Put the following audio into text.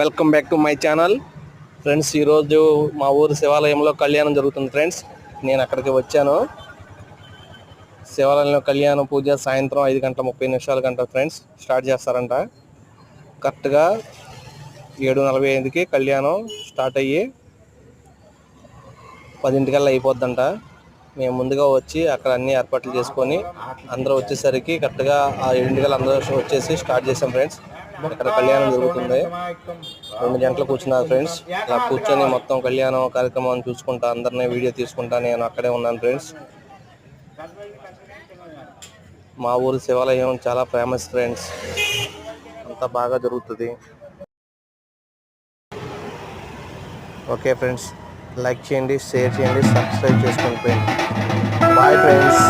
Welcome back to my channel friends. ఈరోజు మా ఊరు శివాలయంలో కళ్యాణం జరుగుతుంది ఫ్రెండ్స్. నేను అక్కడికి వచ్చాను. శివాలయంలో కళ్యాణం పూజ సాయంత్రం 5:30 ఫ్రెండ్స్ స్టార్ట్ చేస్తారంట. కరెక్ట్గా 7:45కి కళ్యాణం స్టార్ట్ అయ్యి 10 అయిపోద్దంట. మేము ముందుగా వచ్చి అక్కడ అన్ని ఏర్పాట్లు చేసుకొని అందరూ వచ్చేసరికి కరెక్ట్గా 7 అందరూ వచ్చేసి స్టార్ట్ చేసాం ఫ్రెండ్స్. ఇక్కడ కళ్యాణం జరుగుతుంది. 2 గంటలు కూర్చున్నారు ఫ్రెండ్స్. ఇలా కూర్చొని మొత్తం కళ్యాణం కార్యక్రమాన్ని చూసుకుంటా అందరినీ వీడియో తీసుకుంటా నేను అక్కడే ఉన్నాను ఫ్రెండ్స్. మా ఊరు శివాలయం చాలా ఫేమస్ ఫ్రెండ్స్. అంతా బాగా జరుగుతుంది. ఓకే ఫ్రెండ్స్, లైక్ చేయండి, షేర్ చేయండి, సబ్స్క్రైబ్ చేసుకోండి ఫ్రెండ్స్. Bye friends.